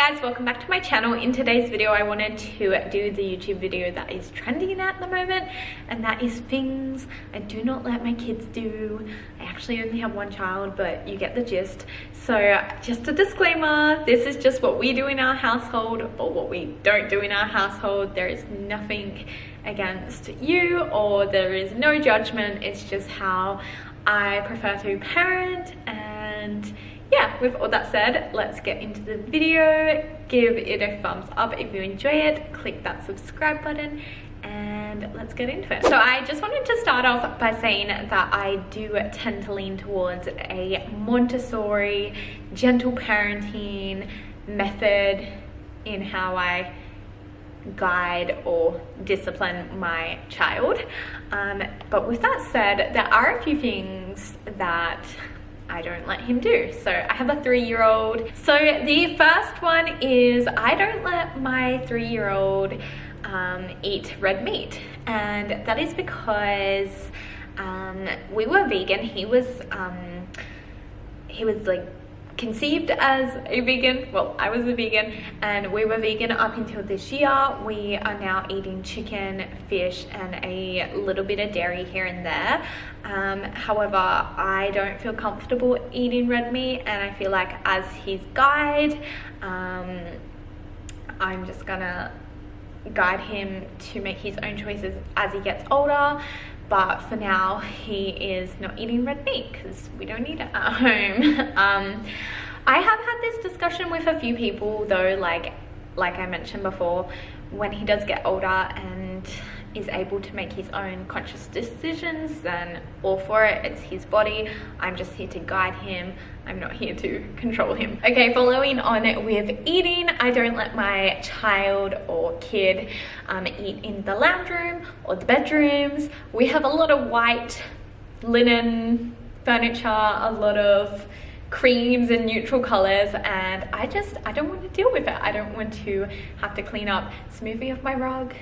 guys, welcome back to my channel. In today's video I wanted to do the YouTube video that is trending at the moment, and that is things I do not let my kids do. I actually only have one child, but you get the gist. So just a disclaimer, this is just what we do in our household or what we don't do in our household. There is nothing against you or there is no judgment. It's just how I prefer to parent. And yeah, with all that said, let's get into the video. Give it a thumbs up if you enjoy it, click that subscribe button, and let's get into it. So I just wanted to start off by saying that I do tend to lean towards a Montessori, gentle parenting method in how I guide or discipline my child. But with that said, there are a few things that I don't let him do. So I have a 3-year-old. So the first one is I don't let my 3-year-old eat red meat, and that is because we were vegan. He was like conceived as a vegan. Well, I was a vegan and we were vegan up until this year. We are now eating chicken, fish, and a little bit of dairy here and there. However, I don't feel comfortable eating red meat, and I feel like as his guide, I'm just gonna guide him to make his own choices as he gets older. But for now, he is not eating red meat because we don't eat it at home. I have had this discussion with a few people though, like I mentioned before, when he does get older and is able to make his own conscious decisions, then all for it. It's his body. I'm just here to guide him. I'm not here to control him. Okay, following on with eating, I don't let my child or kid eat in the lounge room or the bedrooms. We have a lot of white linen furniture, a lot of creams and neutral colors, and I don't want to deal with it. I don't want to have to clean up smoothie off my rug,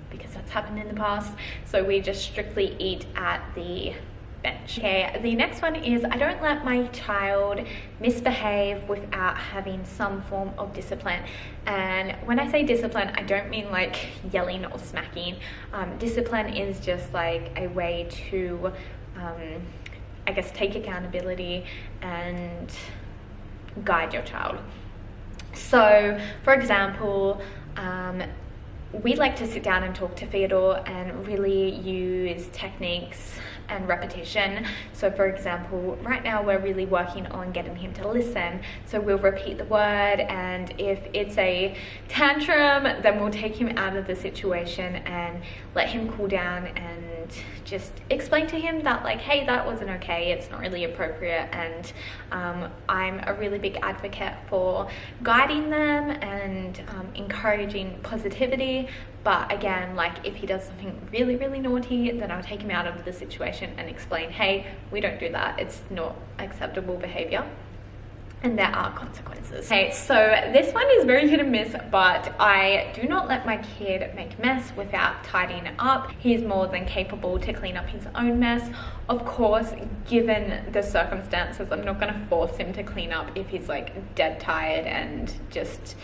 because that's happened in the past. So we just strictly eat at the bench. Okay, the next one is I don't let my child misbehave without having some form of discipline. And when I say discipline, I don't mean like yelling or smacking. Discipline is just like a way to I guess take accountability and guide your child. So for example, we like to sit down and talk to Theodore and really use techniques and repetition. So for example, right now we're really working on getting him to listen. So we'll repeat the word, and if it's a tantrum, then we'll take him out of the situation and let him cool down and just explain to him that like, hey, that wasn't okay, it's not really appropriate. And I'm a really big advocate for guiding them and encouraging positivity. But again, like if he does something really, really naughty, then I'll take him out of the situation and explain, hey, we don't do that. It's not acceptable behavior, and there are consequences. Okay, so this one is very hit and miss, but I do not let my kid make mess without tidying it up. He's more than capable to clean up his own mess. Of course, given the circumstances, I'm not gonna force him to clean up if he's like dead tired and just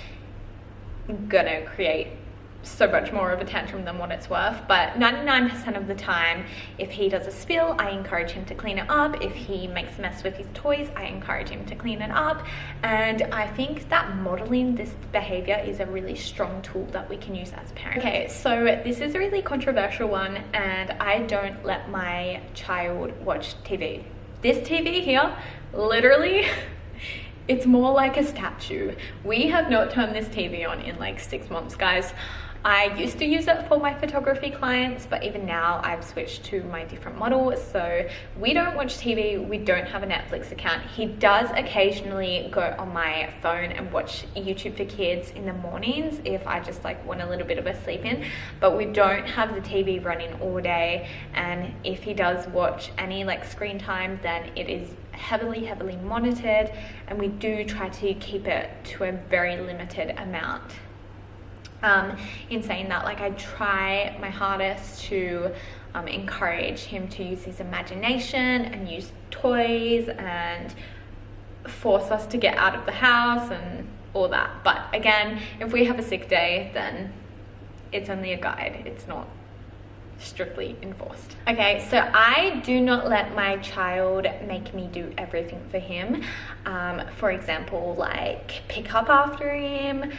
gonna create so much more of a tantrum than what it's worth. But 99% of the time, if he does a spill, I encourage him to clean it up. If he makes a mess with his toys, I encourage him to clean it up. And I think that modeling this behavior is a really strong tool that we can use as parents. Okay, so this is a really controversial one, and I don't let my child watch TV. This TV here, literally, it's more like a statue. We have not turned this TV on in like 6 months, guys. I used to use it for my photography clients, but even now I've switched to my different model. So we don't watch TV, we don't have a Netflix account. He does occasionally go on my phone and watch YouTube for Kids in the mornings if I just like want a little bit of a sleep in, but we don't have the TV running all day. And if he does watch any like screen time, then it is heavily monitored, and we do try to keep it to a very limited amount. In saying that, like I try my hardest to encourage him to use his imagination and use toys and force us to get out of the house and all that. But again, if we have a sick day, then it's only a guide, it's not strictly enforced. Okay, so I do not let my child make me do everything for him. For example, like pick up after him,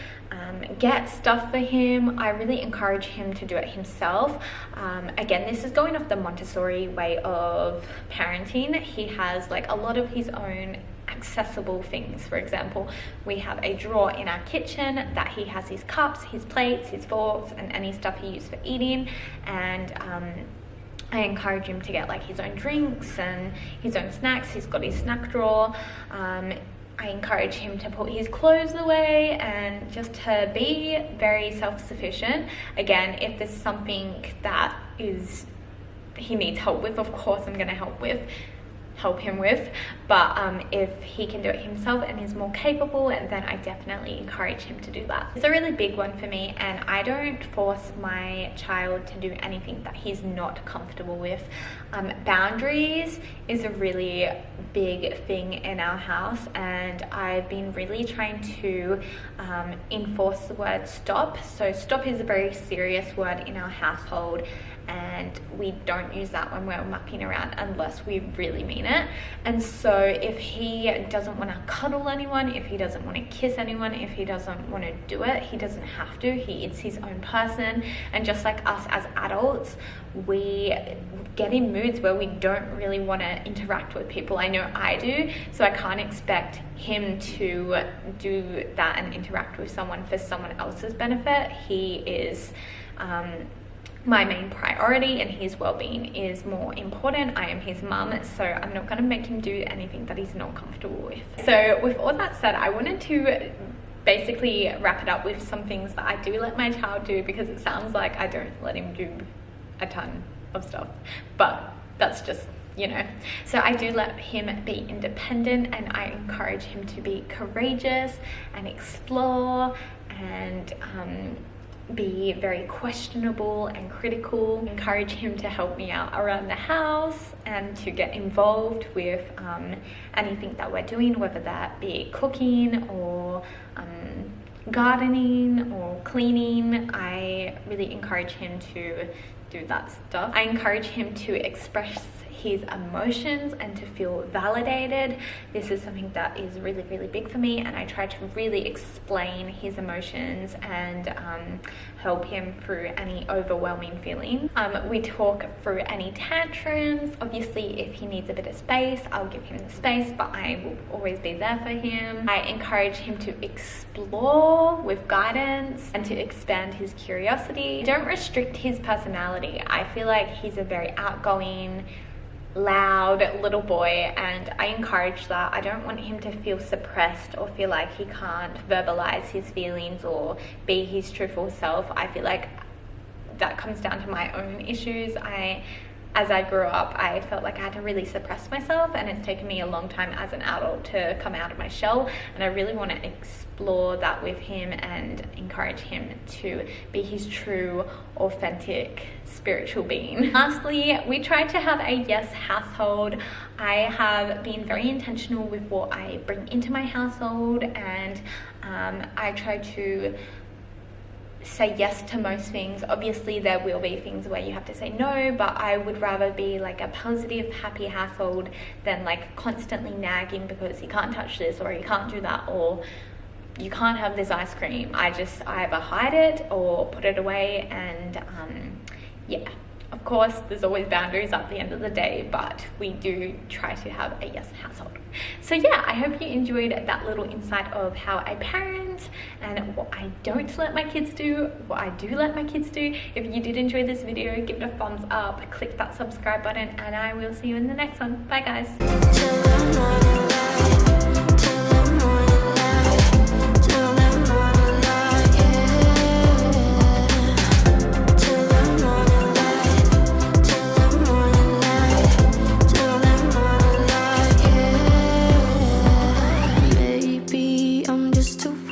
get stuff for him. I really encourage him to do it himself. Again, this is going off the Montessori way of parenting. He has like a lot of his own accessible things. For example, we have a drawer in our kitchen that he has his cups, his plates, his forks, and any stuff he uses for eating. And I encourage him to get like his own drinks and his own snacks. He's got his snack drawer. I encourage him to put his clothes away and just to be very self-sufficient. Again, if there's something that he needs help with, of course I'm going to help him with, but if he can do it himself and is more capable, and then I definitely encourage him to do that. It's a really big one for me, and I don't force my child to do anything that he's not comfortable with. Boundaries is a really big thing in our house, and I've been really trying to enforce the word stop. So stop is a very serious word in our household, and we don't use that when we're mucking around unless we really mean it. And so if he doesn't want to cuddle anyone, if he doesn't want to kiss anyone, if he doesn't want to do it, he doesn't have to. He is his own person, and just like us as adults, we get in moods where we don't really want to interact with people. I know I do, so I can't expect him to do that and interact with someone for someone else's benefit. He is my main priority, and his well-being is more important. I am his mum, so I'm not going to make him do anything that he's not comfortable with. So with all that said, I wanted to basically wrap it up with some things that I do let my child do, because it sounds like I don't let him do a ton of stuff, but that's just, you know. So I do let him be independent, and I encourage him to be courageous and explore and be very questionable and critical. Encourage him to help me out around the house and to get involved with anything that we're doing, whether that be cooking or gardening or cleaning. I really encourage him to do that stuff. I encourage him to express his emotions and to feel validated. This is something that is really, really big for me, and I try to really explain his emotions and help him through any overwhelming feelings. We talk through any tantrums. Obviously, if he needs a bit of space, I'll give him the space, but I will always be there for him. I encourage him to explore with guidance and to expand his curiosity. Don't restrict his personality. I feel like he's a very outgoing, loud little boy, and I encourage that. I don't want him to feel suppressed or feel like he can't verbalize his feelings or be his truthful self. I feel like that comes down to my own issues. As I grew up, I felt like I had to really suppress myself, and it's taken me a long time as an adult to come out of my shell, and I really want to explore that with him and encourage him to be his true, authentic, spiritual being. Lastly, we try to have a yes household. I have been very intentional with what I bring into my household, and I try to say yes to most things. Obviously there will be things where you have to say no, but I would rather be like a positive, happy household than like constantly nagging because you can't touch this or you can't do that or you can't have this ice cream. I either hide it or put it away, and yeah. Of course, there's always boundaries at the end of the day, but we do try to have a yes household. So yeah, I hope you enjoyed that little insight of how I parent and what I don't let my kids do, what I do let my kids do. If you did enjoy this video, give it a thumbs up, click that subscribe button, and I will see you in the next one. Bye guys.